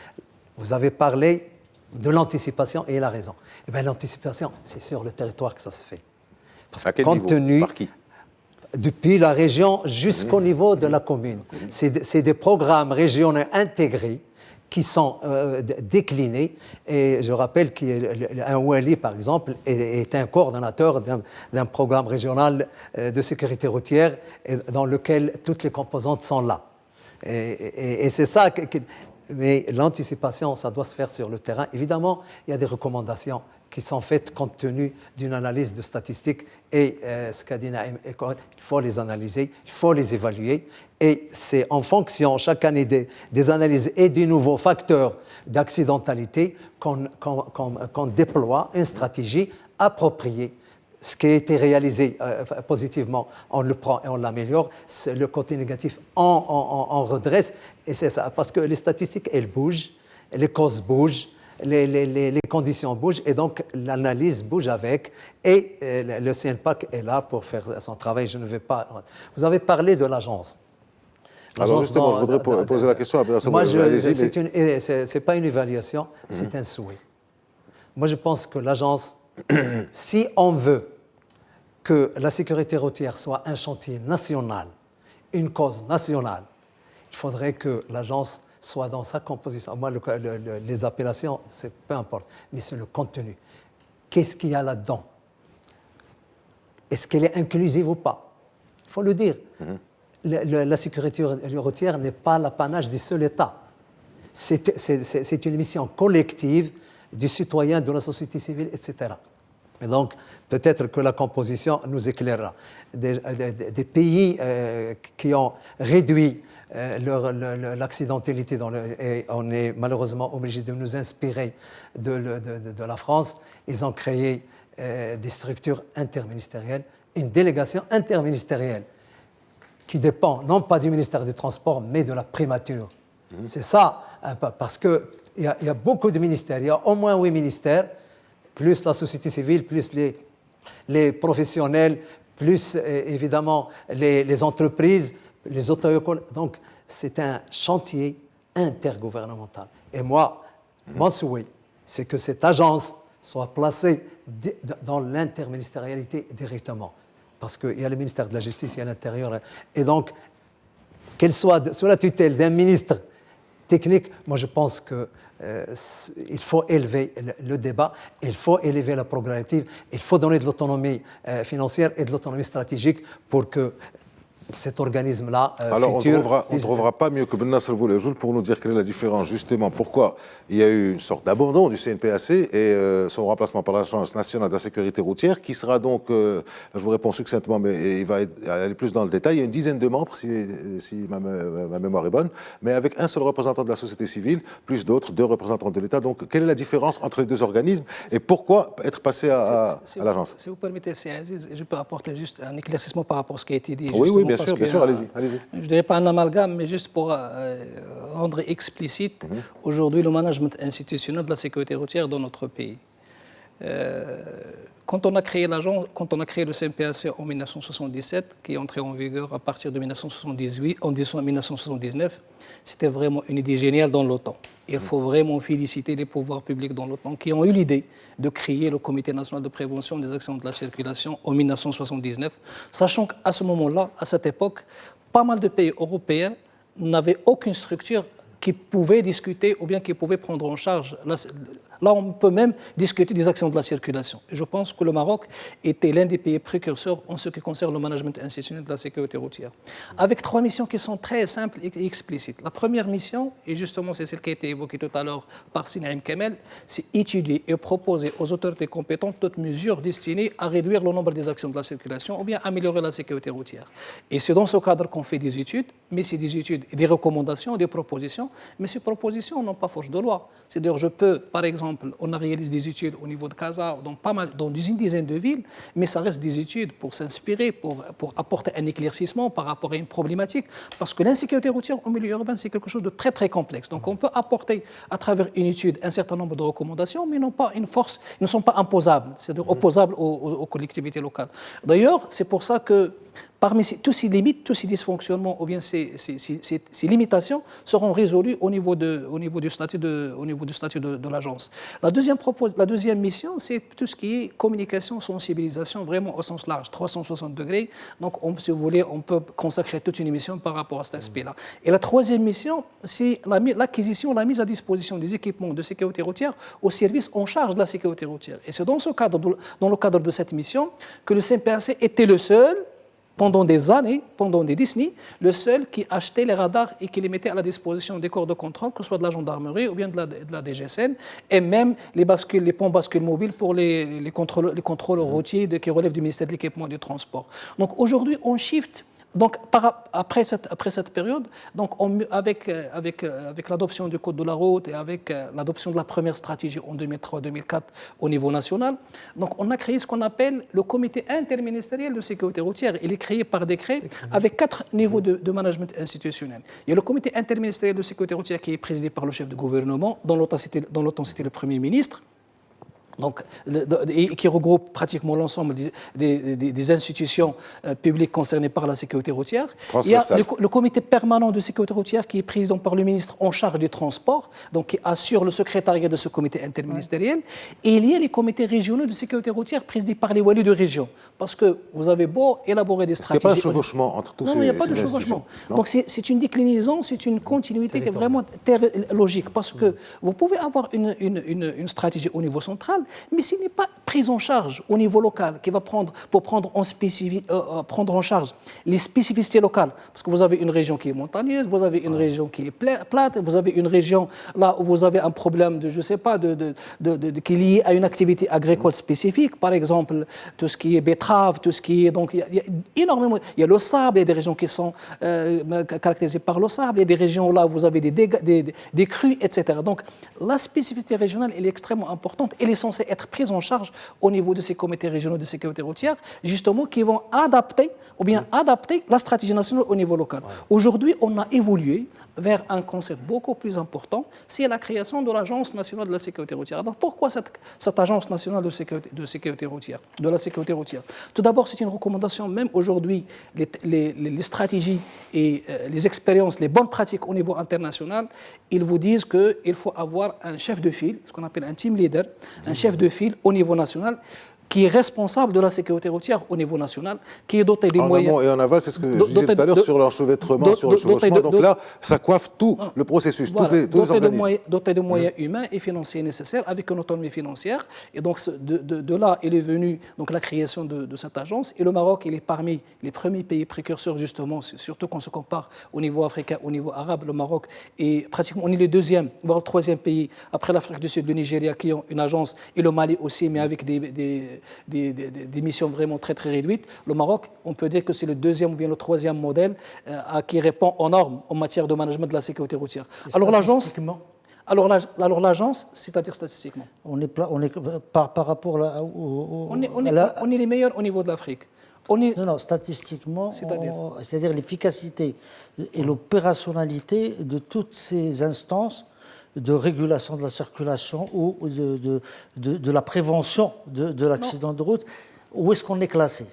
Vous avez parlé de l'anticipation et il a raison. Eh bien, l'anticipation, c'est sur le territoire que ça se fait. Parce que compte tenu, par qui ? Depuis la région jusqu'au niveau de la commune. C'est des programmes régionaux intégrés qui sont déclinés. Et je rappelle qu'un Wali, par exemple, est un coordonnateur d'un programme régional de sécurité routière dans lequel toutes les composantes sont là. Et c'est ça. Mais l'anticipation, ça doit se faire sur le terrain. Évidemment, il y a des recommandations qui sont faites compte tenu d'une analyse de statistiques et ce qu'a dit Naïm, il faut les analyser, il faut les évaluer et c'est en fonction chaque année des analyses et des nouveaux facteurs d'accidentalité qu'on déploie une stratégie appropriée. Ce qui a été réalisé positivement, on le prend et on l'améliore. Le côté négatif, on redresse. Et c'est ça, parce que les statistiques, elles bougent, les causes bougent, les conditions bougent, et donc l'analyse bouge avec. Et le CNPAC est là pour faire son travail. Je ne vais pas... Vous avez parlé de l'agence. Alors justement, je voudrais poser la question à Bernard. Moi, ce n'est pas une évaluation, c'est un souhait. Moi, je pense que l'agence... Si on veut que la sécurité routière soit un chantier national, une cause nationale, il faudrait que l'agence soit dans sa composition. Moi, les appellations, c'est peu importe, mais c'est le contenu. Qu'est-ce qu'il y a là-dedans? Est-ce qu'elle est inclusive ou pas? Il faut le dire. La sécurité routière n'est pas l'apanage du seul État. C'est une mission collective des citoyens, de la société civile, etc. Et donc, peut-être que la composition nous éclairera. Des pays qui ont réduit l'accidentalité, et on est malheureusement obligé de nous inspirer de la France, ils ont créé des structures interministérielles, une délégation interministérielle qui dépend non pas du ministère des Transports, mais de la primature. C'est ça, parce que il y a beaucoup de ministères, il y a au moins 8 ministères, plus la société civile, plus les professionnels, plus évidemment les entreprises, les auto-écoles. Donc, c'est un chantier intergouvernemental. Et moi, mon souhait, c'est que cette agence soit placée dans l'interministérialité directement. Parce qu'il y a le ministère de la Justice, il y a l'Intérieur. Et donc, qu'elle soit sous la tutelle d'un ministre technique, moi je pense qu'il faut élever le débat, il faut élever la prérogative, il faut donner de l'autonomie financière et de l'autonomie stratégique pour que cet organisme-là Alors, futur. on ne trouvera pas mieux que Ben Nasser Boulejoul pour nous dire quelle est la différence, justement, pourquoi il y a eu une sorte d'abandon du CNPAC et son remplacement par l'Agence nationale de la sécurité routière, qui sera donc, je vous réponds succinctement, mais il va aller plus dans le détail, il y a une dizaine de membres, si ma mémoire est bonne, mais avec un seul représentant de la société civile, plus d'autres, 2 représentants de l'État. Donc, quelle est la différence entre les 2 organismes et pourquoi être passé à l'agence? Si vous permettez, Aziz, je peux apporter juste un éclaircissement par rapport à ce qui a été dit. Oui, bien sûr, allez-y. Je ne dirais pas un amalgame, mais juste pour rendre explicite aujourd'hui le management institutionnel de la sécurité routière dans notre pays. Quand on a créé l'agence, quand on a créé le CNPAC en 1977, qui est entré en vigueur à partir de 1979, c'était vraiment une idée géniale dans l'OTAN. Il faut vraiment féliciter les pouvoirs publics dans l'OTAN qui ont eu l'idée de créer le Comité national de prévention des accidents de la circulation en 1979, sachant qu'à ce moment-là, à cette époque, pas mal de pays européens n'avaient aucune structure qui pouvait discuter ou bien qui pouvait prendre en charge. Là, on peut même discuter des accidents de la circulation. Et je pense que le Maroc était l'un des pays précurseurs en ce qui concerne le management institutionnel de la sécurité routière. Avec 3 missions qui sont très simples et explicites. La première mission, et justement c'est celle qui a été évoquée tout à l'heure par Sinaïm Kamel, c'est étudier et proposer aux autorités compétentes toute mesure destinée à réduire le nombre des accidents de la circulation ou bien améliorer la sécurité routière. Et c'est dans ce cadre qu'on fait des études, mais c'est des études, des recommandations, des propositions, mais ces propositions n'ont pas force de loi. C'est-à-dire, je peux, par exemple, on a réalisé des études au niveau de Casa, dans une dizaine de villes, mais ça reste des études pour s'inspirer, pour apporter un éclaircissement par rapport à une problématique, parce que l'insécurité routière au milieu urbain, c'est quelque chose de très très complexe. Donc on peut apporter à travers une étude un certain nombre de recommandations, mais non pas une force, ils ne sont pas imposables, c'est-à-dire opposables aux collectivités locales. D'ailleurs, c'est pour ça que parmi tous ces limites, tous ces dysfonctionnements ou bien ces limitations seront résolues au niveau du statut de l'agence. La deuxième mission, c'est tout ce qui est communication, sensibilisation, vraiment au sens large, 360 degrés. Donc, si vous voulez, on peut consacrer toute une émission par rapport à cet aspect-là. Et la troisième mission, c'est l'acquisition, la mise à disposition des équipements de sécurité routière aux services en charge de la sécurité routière. Et c'est dans le cadre de cette mission que le CNPAC était le seul, pendant des années, pendant des décennies, le seul qui achetait les radars et qui les mettait à la disposition des corps de contrôle, que ce soit de la gendarmerie ou bien de la DGSN, et même les ponts bascules mobiles pour les contrôles routiers qui relèvent du ministère de l'Équipement et du Transport. Donc aujourd'hui, on shift. Donc, après cette période, donc avec l'adoption du Code de la route et avec l'adoption de la première stratégie en 2003-2004 au niveau national, donc on a créé ce qu'on appelle le Comité interministériel de sécurité routière. Il est créé par décret avec 4 niveaux de management institutionnel. Il y a le Comité interministériel de sécurité routière qui est présidé par le chef de gouvernement, dont l'OTAN c'était le Premier ministre. Donc, et qui regroupe pratiquement l'ensemble des institutions publiques concernées par la sécurité routière. Il y a le comité permanent de sécurité routière qui est présidé par le ministre en charge du transport, donc qui assure le secrétariat de ce comité interministériel. Et il y a les comités régionaux de sécurité routière présidés par les wallis de région. Parce que vous avez beau élaborer des stratégies... Il n'y a pas de chevauchement entre tous ces Non, il n'y a pas de chevauchement. Donc c'est une déclinaison, c'est une continuité qui est vraiment logique. Parce que vous pouvez avoir une stratégie au niveau central, mais s'il n'est pas pris en charge au niveau local, qui va prendre en charge les spécificités locales, parce que vous avez une région qui est montagneuse, vous avez une région qui est plate, vous avez une région là où vous avez un problème qui est lié à une activité agricole spécifique, par exemple tout ce qui est betterave, tout ce qui est donc il y a énormément, il y a le sable, il y a des régions qui sont caractérisées par le sable, il y a des régions là où vous avez des crues, etc. Donc la spécificité régionale elle est extrêmement importante, elle est censée être prise en charge au niveau de ces comités régionaux de sécurité routière, justement, qui vont adapter la stratégie nationale au niveau local. Aujourd'hui, on a évolué vers un concept beaucoup plus important, c'est la création de l'Agence nationale de la sécurité routière. Alors pourquoi cette Agence nationale de sécurité routière, de la sécurité routière? Tout d'abord, c'est une recommandation, même aujourd'hui, les stratégies et les expériences, les bonnes pratiques au niveau international, ils vous disent qu'il faut avoir un chef de file, ce qu'on appelle un team leader, un chef de file au niveau national, qui est responsable de la sécurité routière au niveau national, qui est doté des moyens... En amont et en aval, c'est ce que je disais tout à l'heure sur l'enchevêtrement, sur le chevauchement. Donc là, ça coiffe tout le processus, voilà, tous les organismes. Doté de moyens humains et financiers nécessaires, avec une autonomie financière. Et donc, de là, il est venu donc, la création de cette agence. Et le Maroc, il est parmi les premiers pays précurseurs, justement, surtout quand on se compare au niveau africain, au niveau arabe. Le Maroc est pratiquement, on est le deuxième, voire le troisième pays, après l'Afrique du Sud, le Nigeria, qui ont une agence, et le Mali aussi, mais avec des missions vraiment très, très réduites. Le Maroc, on peut dire que c'est le deuxième ou bien le troisième modèle qui répond aux normes en matière de management de la sécurité routière. Alors l'agence, c'est-à-dire statistiquement, on est par rapport on est les meilleurs au niveau de l'Afrique. Non, statistiquement, c'est-à-dire l'efficacité et l'opérationnalité de toutes ces instances de régulation de la circulation ou de la prévention de l'accident de route, où est-ce qu'on est classé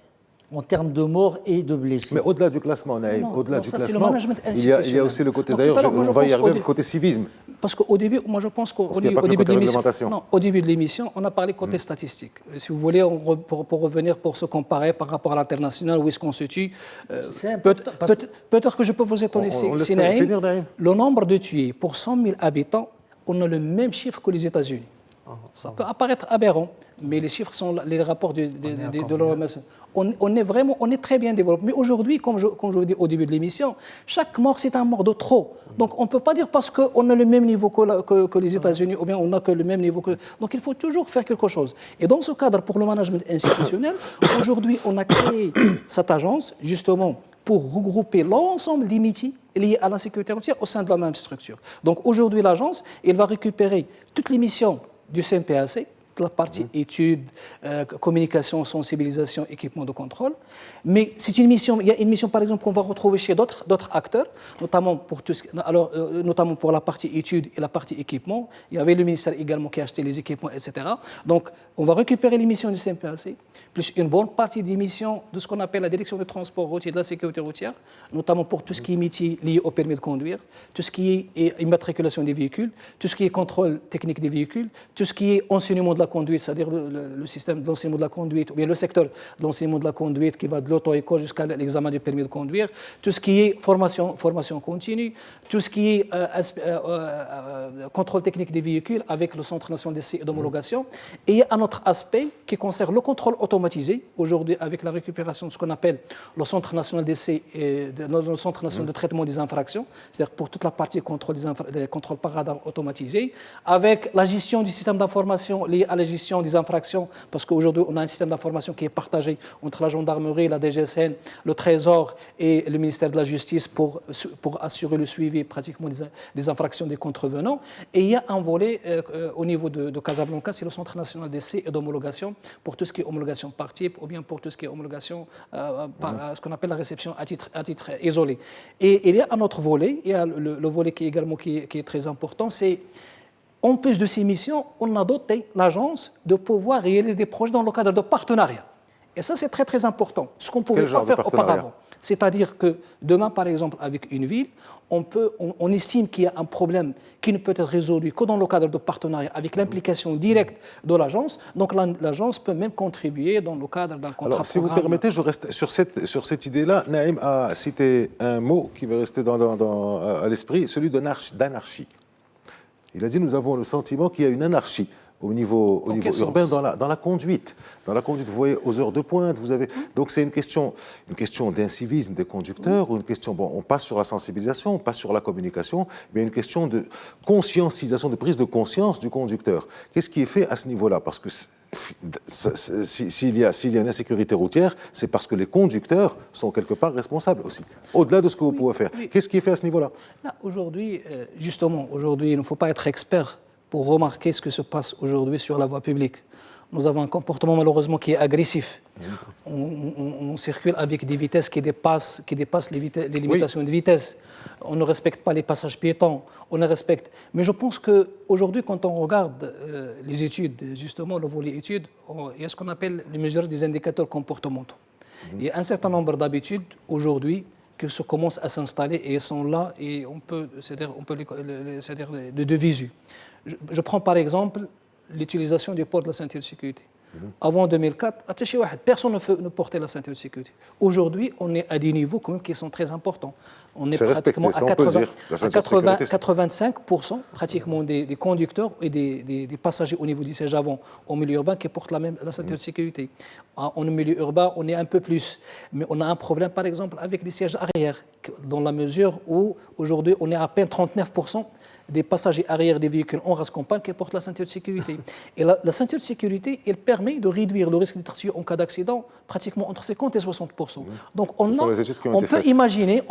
en termes de morts et de blessés? Mais au-delà du classement, Naïm, au-delà du classement, il y a aussi le côté, Donc, d'ailleurs, on va y arriver, le côté civisme. Parce qu'au début, moi je pense qu'au début de l'émission, on a parlé côté statistique. Si vous voulez, pour revenir, pour se comparer par rapport à l'international, où est-ce qu'on se tue, peut-être que je peux vous étonner, c'est Naïm, le nombre de tués pour 100 000 habitants, on a le même chiffre que les États-Unis. Ça peut apparaître aberrant, mais les chiffres sont les rapports de l'OMS. On est très bien développé. Mais aujourd'hui, comme je vous dis au début de l'émission, chaque mort, c'est un mort de trop. Donc on ne peut pas dire parce qu'on a le même niveau que les États-Unis, ou bien on n'a que le même niveau que... Donc il faut toujours faire quelque chose. Et dans ce cadre, pour le management institutionnel, aujourd'hui, on a créé cette agence, justement, pour regrouper l'ensemble des métiers liés à la sécurité routière au sein de la même structure. Donc aujourd'hui, l'agence, elle va récupérer toutes les missions du CNPAC, la partie études, communication, sensibilisation, équipement de contrôle. Mais c'est une mission, il y a une mission par exemple qu'on va retrouver chez d'autres acteurs, notamment pour la partie études et la partie équipement. Il y avait le ministère également qui achetait les équipements, etc. Donc on va récupérer les missions du CNPAC, plus une bonne partie des missions de ce qu'on appelle la direction de transport routier de la sécurité routière, notamment pour tout ce qui est métier lié au permis de conduire, tout ce qui est immatriculation des véhicules, tout ce qui est contrôle technique des véhicules, tout ce qui est enseignement de la conduite, c'est-à-dire le système de l'enseignement de la conduite, ou bien le secteur de l'enseignement de la conduite qui va de l'auto-école jusqu'à l'examen du permis de conduire, tout ce qui est formation continue, tout ce qui est contrôle technique des véhicules avec le Centre national d'essai et d'homologation. Et il y a un autre aspect qui concerne le contrôle automatisé, aujourd'hui avec la récupération de ce qu'on appelle le Centre national d'essai et le Centre national de traitement des infractions, c'est-à-dire pour toute la partie contrôle des contrôles par radar automatisés, avec la gestion du système d'information lié à la gestion des infractions, parce qu'aujourd'hui, on a un système d'information qui est partagé entre la gendarmerie, la DGSN, le Trésor et le ministère de la Justice pour assurer le suivi pratiquement des infractions des contrevenants. Et il y a un volet au niveau de Casablanca, c'est le Centre national d'essai et d'homologation pour tout ce qui est homologation par type ou bien pour tout ce qui est homologation ce qu'on appelle la réception à titre isolé. Et il y a un autre volet, il y a le volet qui est très important, c'est en plus de ces missions, on a doté l'agence de pouvoir réaliser des projets dans le cadre de partenariats. Et ça, c'est très, très important. Ce qu'on ne pouvait pas faire auparavant. C'est-à-dire que demain, par exemple, avec une ville, on estime qu'il y a un problème qui ne peut être résolu que dans le cadre de partenariat, avec l'implication directe de l'agence. Donc l'agence peut même contribuer dans le cadre d'un contrat. Alors, si vous permettez, je reste sur cette idée-là. Naïm a cité un mot qui va rester à l'esprit, celui d'anarchie. Il a dit, nous avons le sentiment qu'il y a une anarchie au niveau urbain dans la conduite. Dans la conduite, vous voyez, aux heures de pointe, vous avez... Donc c'est une question d'incivisme des conducteurs, ou une question... Bon, on passe sur la sensibilisation, on passe sur la communication, mais une question de conscientisation, de prise de conscience du conducteur. Qu'est-ce qui est fait à ce niveau-là? Parce que s'il y a une insécurité routière, c'est parce que les conducteurs sont quelque part responsables aussi, au-delà de ce que vous pouvez faire. Qu'est-ce qui est fait à ce niveau-là? Aujourd'hui, justement, il ne faut pas être expert pour remarquer ce qui se passe aujourd'hui sur la voie publique. Nous avons un comportement malheureusement qui est agressif. On circule avec des vitesses qui dépassent les limitations de vitesse. On ne respecte pas les passages piétons. On ne respecte. Mais je pense qu'aujourd'hui, quand on regarde les études, justement le volet études, il y a ce qu'on appelle les mesures des indicateurs comportementaux. Il y a un certain nombre d'habitudes aujourd'hui qui se commencent à s'installer et elles sont là et on peut de visu. Je prends par exemple l'utilisation du port de la ceinture de sécurité. Avant 2004, personne ne portait la ceinture de sécurité. Aujourd'hui, on est à des niveaux quand même qui sont très importants. On est pratiquement à 85% pratiquement des conducteurs et des passagers au niveau du siège avant au milieu urbain qui portent la ceinture de sécurité. En milieu urbain, on est un peu plus. Mais on a un problème, par exemple, avec les sièges arrière, dans la mesure où aujourd'hui, on est à peine 39% des passagers arrière des véhicules en race compagne qui portent la ceinture de sécurité. Et la ceinture de sécurité, elle permet de réduire le risque d'être tué en cas d'accident pratiquement entre 50 et 60%. Donc on peut imaginer,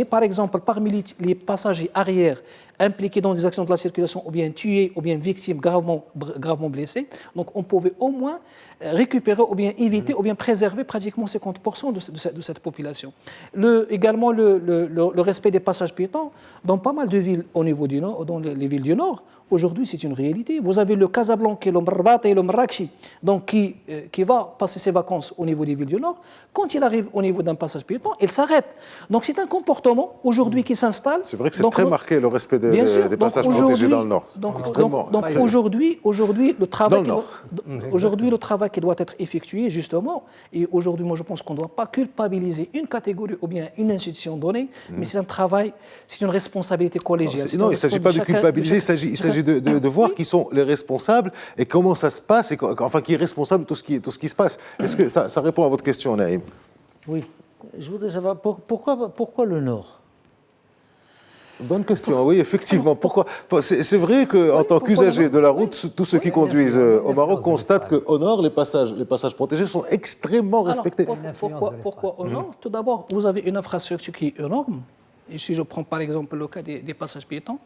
par exemple, parmi les passagers arrière impliqués dans des accidents de la circulation ou bien tués ou bien victimes gravement blessés, donc on pouvait au moins récupérer ou bien éviter ou bien préserver pratiquement 50% de cette population. Également le respect des passages piétons dans pas mal de villes au niveau du nord, dans les villes du nord. Aujourd'hui, c'est une réalité. Vous avez le Casablanca, le Mrabat et le Marrakchi, donc qui va passer ses vacances au niveau des villes du Nord. Quand il arrive au niveau d'un passage piéton, il s'arrête. Donc c'est un comportement aujourd'hui qui s'installe. C'est vrai que c'est très marqué le respect des passages protégés dans le Nord. Donc aujourd'hui, le travail qui doit être effectué justement, et aujourd'hui, moi je pense qu'on ne doit pas culpabiliser une catégorie ou bien une institution donnée, mais c'est un travail, c'est une responsabilité collégiale. Non, il ne s'agit pas de culpabiliser, il s'agit de voir qui sont les responsables et comment ça se passe, enfin qui est responsable de tout ce qui se passe. Est-ce que ça répond à votre question, Naïm? Oui. Je voudrais savoir pourquoi le Nord? Bonne question, oui, effectivement. Pourquoi? C'est vrai qu'en tant qu'usagers de la route, tous ceux qui conduisent au Maroc constatent qu'au Nord, les passages protégés sont extrêmement respectés. Pourquoi au Nord? Tout d'abord, vous avez une infrastructure qui est énorme. Et si je prends par exemple le cas des passages piétons,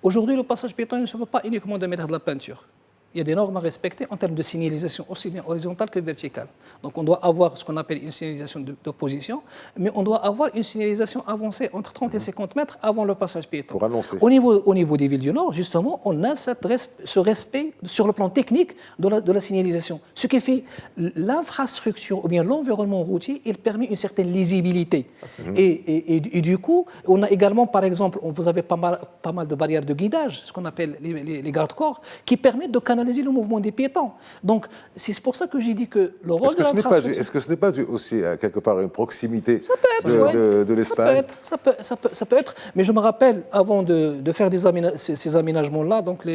aujourd'hui le passage piéton ne se fait pas uniquement de mettre de la peinture. Il y a des normes à respecter en termes de signalisation, aussi bien horizontale que verticale. Donc on doit avoir ce qu'on appelle une signalisation d'opposition, mais on doit avoir une signalisation avancée entre 30 et 50 mètres avant le passage piéton. Pour annoncer. Au niveau des villes du Nord, justement, on a ce respect sur le plan technique de la signalisation. Ce qui fait l'infrastructure ou bien l'environnement routier, il permet une certaine lisibilité. Et du coup, on a également, par exemple, vous avez pas mal de barrières de guidage, ce qu'on appelle les garde-corps, qui permettent de canaliser le mouvement des piétons. Donc, c'est pour ça que j'ai dit que le rôle de l'infrastructure... Est-ce que ce n'est pas dû aussi à quelque part à une proximité de l'Espagne? Ça peut être, mais je me rappelle, avant de faire ces aménagements-là, donc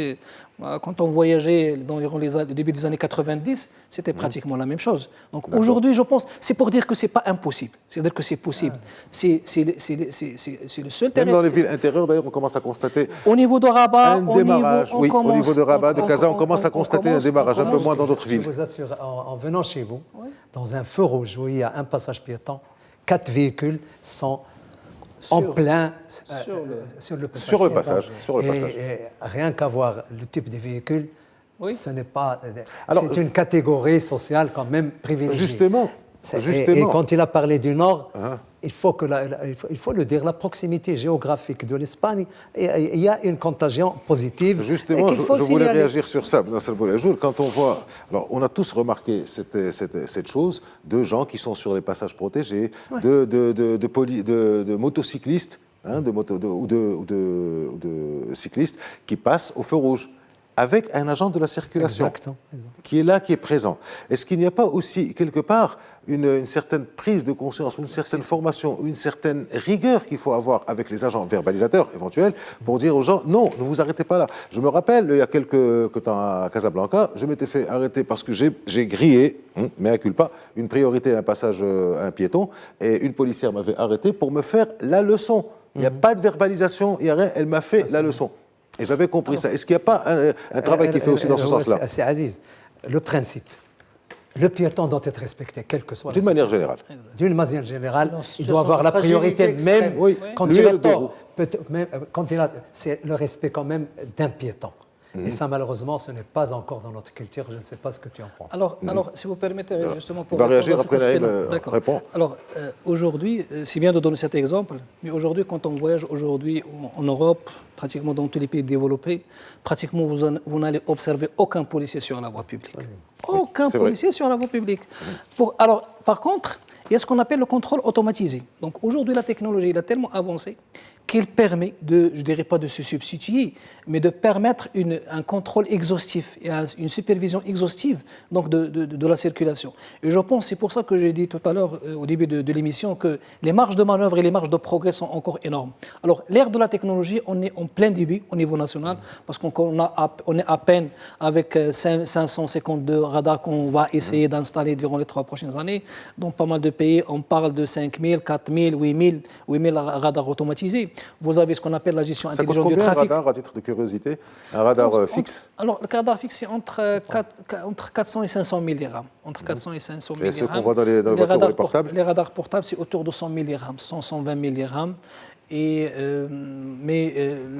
quand on voyageait dans le début des années 90, c'était pratiquement la même chose. Donc aujourd'hui, je pense, c'est pour dire que ce n'est pas impossible. C'est-à-dire que c'est possible. C'est le seul terrain. Même dans les villes intérieures, d'ailleurs, on commence à constater... Au niveau de Rabat, au niveau de Rabat, de Casa, on commence à constater un démarrage un peu moins dans d'autres villes. Je vous assure, en venant chez vous, dans un feu rouge où il y a un passage piéton, 4 véhicules sont en plein sur le passage. Et rien qu'à voir le type de véhicule, ce n'est pas... C'est une catégorie sociale quand même privilégiée. Justement. Et quand il a parlé du Nord, il faut le dire, la proximité géographique de l'Espagne, il y a une contagion positive. Justement, je voulais réagir sur ça. Quand on voit, alors on a tous remarqué cette chose de gens qui sont sur les passages protégés, de motocyclistes, ou de cyclistes qui passent au feu rouge, avec un agent de la circulation qui est là, qui est présent. Est-ce qu'il n'y a pas aussi, quelque part, une certaine prise de conscience, une certaine formation, une certaine rigueur qu'il faut avoir avec les agents verbalisateurs éventuels pour dire aux gens, non, ne vous arrêtez pas là. Je me rappelle, il y a quelques temps à Casablanca, je m'étais fait arrêter parce que j'ai grillé, mea culpa, une priorité à un passage à un piéton, et une policière m'avait arrêté pour me faire la leçon. Il n'y a pas de verbalisation, il n'y a rien, elle m'a fait la leçon. Et j'avais compris ça. Est-ce qu'il n'y a pas un travail qui est fait aussi dans ce sens-là? C'est Aziz. Le principe. Le piéton doit être respecté, quelle que soit la situation. D'une manière générale. D'une manière générale, il doit avoir la priorité, même quand il a tort. C'est le respect quand même d'un piéton. Et ça, malheureusement, ce n'est pas encore dans notre culture. Je ne sais pas ce que tu en penses. Alors si vous permettez, justement, pour... On va réagir après Naïm répond. Alors, aujourd'hui, c'est bien de donner cet exemple, mais aujourd'hui, quand on voyage aujourd'hui en Europe, pratiquement dans tous les pays développés, pratiquement vous n'allez observer aucun policier sur la voie publique. Aucun policier sur la voie publique. Alors, par contre, il y a ce qu'on appelle le contrôle automatisé. Donc aujourd'hui, la technologie a tellement avancé qu'il permet de, je ne dirais pas de se substituer, mais de permettre un contrôle exhaustif et une supervision exhaustive donc de la circulation. Et je pense, c'est pour ça que j'ai dit tout à l'heure, au début de l'émission, que les marges de manœuvre et les marges de progrès sont encore énormes. Alors, l'ère de la technologie, on est en plein début au niveau national, parce qu'on est à peine avec 552 radars qu'on va essayer d'installer durant les 3 prochaines années. Dans pas mal de pays, on parle de 5000, 4000, 8000 radars automatisés. Vous avez ce qu'on appelle la gestion intelligente du trafic. Ça coûte combien un radar, à titre de curiosité? Un radar fixe? Alors, le radar fixe, c'est entre 400 et 500 000 dirhams. Entre 400 et 500 000 dirhams. Et ceux qu'on voit dans les voitures portables? Les radars portables, c'est autour de 100 000 dirhams, 120 000 dirhams. Il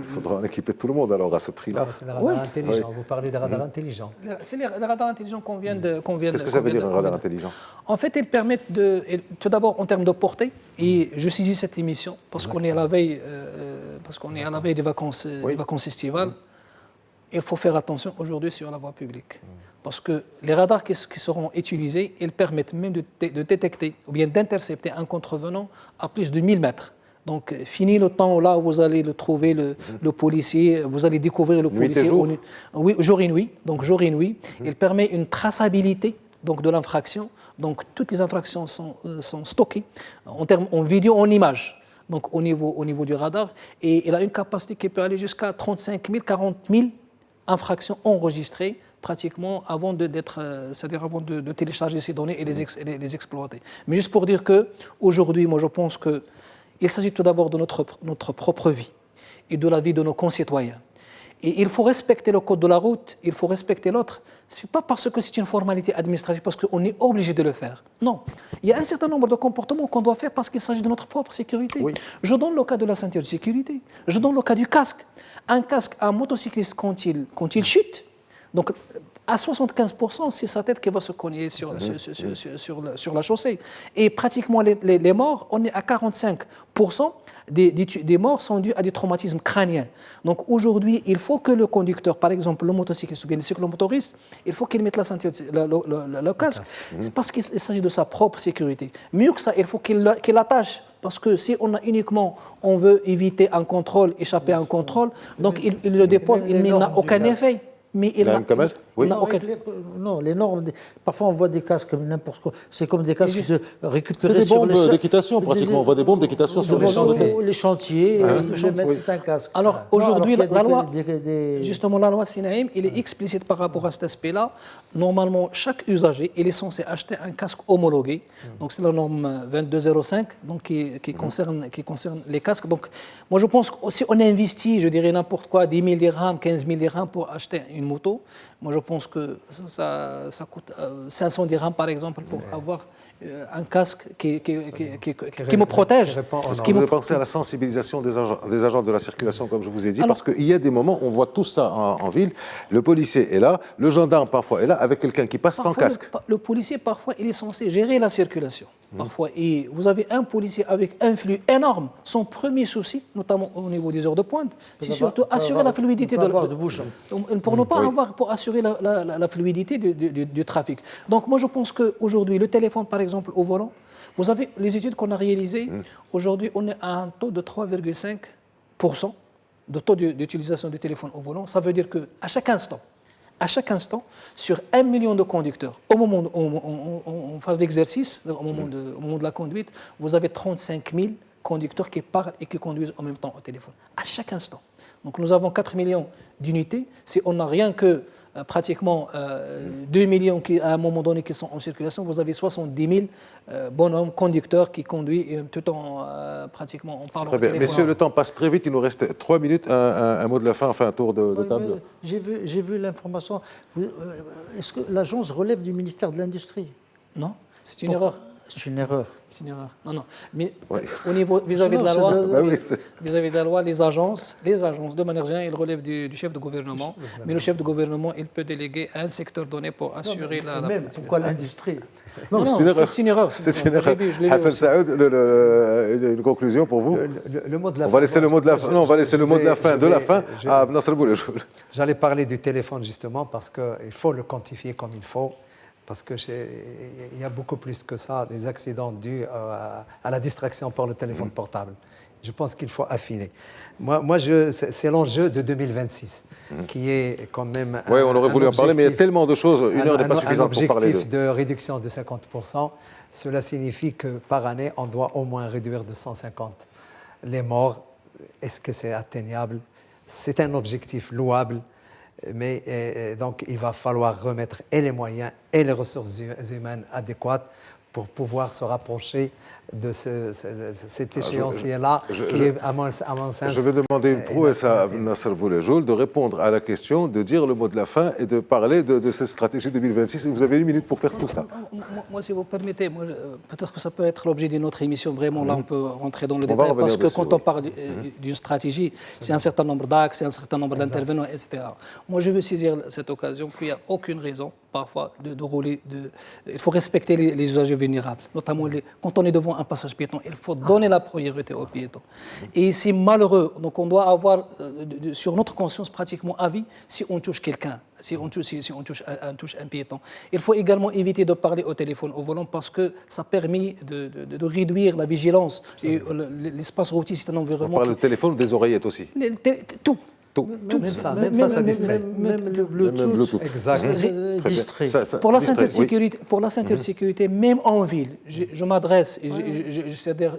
faudra en équiper tout le monde alors à ce prix-là. C'est les radars intelligents. Vous parlez des radars intelligents. C'est les radars intelligents qu'on vient de. Qu'est-ce que ça veut dire un radar intelligent? En fait, ils permettent tout d'abord en termes de portée. Et je saisis cette émission parce qu'on est à la veille, des vacances estivales. Il faut faire attention aujourd'hui sur la voie publique. Parce que les radars qui seront utilisés, ils permettent même de détecter ou bien d'intercepter un contrevenant à plus de 1000 mètres. Donc, fini le temps là où vous allez le trouver, le policier, vous allez découvrir le policier. Nuit et jour. Oui, jour et nuit. Donc, jour et nuit. Il permet une traçabilité donc, de l'infraction. Donc, toutes les infractions sont stockées en vidéo, en image. Donc, au niveau du radar. Et il a une capacité qui peut aller jusqu'à 35 000, 40 000 infractions enregistrées pratiquement avant de télécharger ces données et les exploiter. Mais juste pour dire qu'aujourd'hui, moi je pense qu'il s'agit tout d'abord de notre propre vie et de la vie de nos concitoyens. Et il faut respecter le code de la route, il faut respecter l'autre. Ce n'est pas parce que c'est une formalité administrative, parce qu'on est obligé de le faire. Non. Il y a un certain nombre de comportements qu'on doit faire parce qu'il s'agit de notre propre sécurité. Oui. Je donne le cas de la ceinture de sécurité. Je donne le cas du casque. Un casque, un motocycliste, quand il chute, donc à 75%, c'est sa tête qui va se cogner sur la chaussée. Et pratiquement les morts, on est à 45%. Des morts sont dus à des traumatismes crâniens. Donc aujourd'hui, il faut que le conducteur, par exemple le motocycliste ou bien le cyclomotoriste, il faut qu'il mette la ceinture, le casque, c'est parce qu'il s'agit de sa propre sécurité. Mieux que ça, il faut qu'il l'attache, parce que si on veut éviter un contrôle, échapper à un contrôle, donc il le dépose, il n'a aucun effet. Mais il n'a aucun... Non, les normes. Parfois, on voit des casques comme n'importe quoi. C'est comme des casques récupérés sur les... C'est des bombes d'équitation, pratiquement. On voit des bombes d'équitation sur les chantiers. Les chantiers, c'est un casque. Alors, aujourd'hui, la loi, justement, la loi Sinaïm, il est explicite par rapport à cet aspect-là. Normalement, chaque usager, il est censé acheter un casque homologué. Donc, c'est la norme 2205, donc, qui concerne les casques. Donc, moi, je pense que si on investit, je dirais n'importe quoi, 10 000 dirhams, 15 000 dirhams pour acheter une moto, moi je pense que ça coûte 500 dirhams par exemple pour avoir un casque qui me protège. Vous avez pensé à la sensibilisation des agents de la circulation, comme je vous ai dit, parce qu'il y a des moments où on voit tout ça en ville. Le policier est là, le gendarme parfois est là, avec quelqu'un qui passe sans casque. Le policier, parfois, il est censé gérer la circulation. Parfois, et vous avez un policier avec un flux énorme. Son premier souci, notamment au niveau des heures de pointe, c'est surtout assurer la fluidité pour assurer la fluidité du trafic. Donc, moi, je pense qu'aujourd'hui, le téléphone, par exemple, au volant, vous avez les études qu'on a réalisées. Aujourd'hui, on est à un taux de 3,5% de taux d'utilisation du téléphone au volant. Ça veut dire qu'à chaque instant, sur 1 million de conducteurs, au moment en phase d'exercice, au moment de la conduite, vous avez 35 000 conducteurs qui parlent et qui conduisent en même temps au téléphone. À chaque instant. Donc nous avons 4 millions d'unités. Si on n'a rien que pratiquement 2 millions à un moment donné qui sont en circulation, vous avez 70 000 bonhommes conducteurs qui conduisent tout en pratiquement en parlant. Très bien. Messieurs, le temps passe très vite. Il nous reste 3 minutes. Un mot de la fin, enfin un tour de table. J'ai vu l'information. Est-ce que l'agence relève du ministère de l'Industrie? Non, c'est une erreur. C'est une erreur. C'est une erreur. Non. Mais au niveau vis-à-vis de la loi, les agences, de manière générale, ils relèvent du chef de gouvernement. Mais le chef de gouvernement, il peut déléguer un secteur donné pour assurer pourquoi l'industrie? Non, c'est une erreur. C'est une erreur. Hassan Saoud, une conclusion pour vous? Le mot de la fin. On va laisser le mot de la fin. Non, on va laisser le mot de la fin à Nasser Boulejoul. J'allais parler du téléphone justement parce qu'il faut le quantifier comme il faut. Parce qu'il y a beaucoup plus que ça, des accidents dus à la distraction par le téléphone portable. Je pense qu'il faut affiner. C'est l'enjeu de 2026, qui est quand même... Oui, on aurait voulu en parler, mais il y a tellement de choses, une heure n'est pas suffisante pour parler Un objectif de réduction de 50%, cela signifie que par année, on doit au moins réduire de 150 les morts. Est-ce que c'est atteignable? C'est un objectif louable, mais donc il va falloir remettre et les moyens et les ressources humaines adéquates pour pouvoir se rapprocher de cet échéancier-là, qui est, à mon sens... Je vais demander une prouesse à Nasser Boulajoul de répondre à la question, de dire le mot de la fin et de parler de cette stratégie 2026. Et vous avez 1 minute pour faire tout ça. Moi, si vous permettez, peut-être que ça peut être l'objet d'une autre émission. Vraiment, là, on peut rentrer dans le détail. Parce que quand on parle d'une stratégie, c'est un certain nombre d'axes, c'est un certain nombre d'intervenants, etc. Moi, je veux saisir cette occasion qu'il n'y a aucune raison, parfois, de rouler. Il faut respecter les usagers vulnérables, notamment quand on est devant un passage piéton, il faut donner la priorité aux piétons. Et c'est malheureux, donc on doit avoir sur notre conscience pratiquement à vie si on touche quelqu'un, si on touche un piéton. Il faut également éviter de parler au téléphone au volant parce que ça permet de réduire la vigilance. Et l'espace routier, c'est un environnement... On parle du téléphone ou des oreillettes aussi? Tout. Même ça distrait. Même le Bluetooth. Exactement. Distrait. Pour la ceinture de sécurité, même en ville, je m'adresse et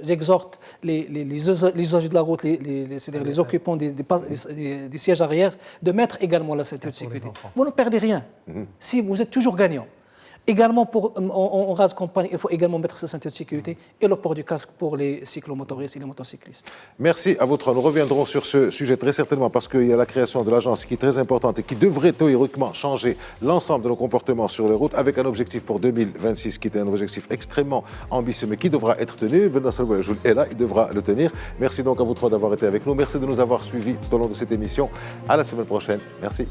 j'exhorte les usagers de la route, c'est-à-dire les occupants des sièges arrière, de mettre également la ceinture de sécurité. Vous ne perdez rien si vous êtes toujours gagnant. Également, en rase campagne, il faut également mettre sa ceinture de sécurité et le port du casque pour les cyclomotoristes et les motocyclistes. Merci à vous trois. Nous reviendrons sur ce sujet très certainement parce qu'il y a la création de l'agence qui est très importante et qui devrait théoriquement changer l'ensemble de nos comportements sur les routes avec un objectif pour 2026 qui est un objectif extrêmement ambitieux mais qui devra être tenu. Ben Nasser Boulajoul est là, il devra le tenir. Merci donc à vous trois d'avoir été avec nous. Merci de nous avoir suivis tout au long de cette émission. À la semaine prochaine. Merci.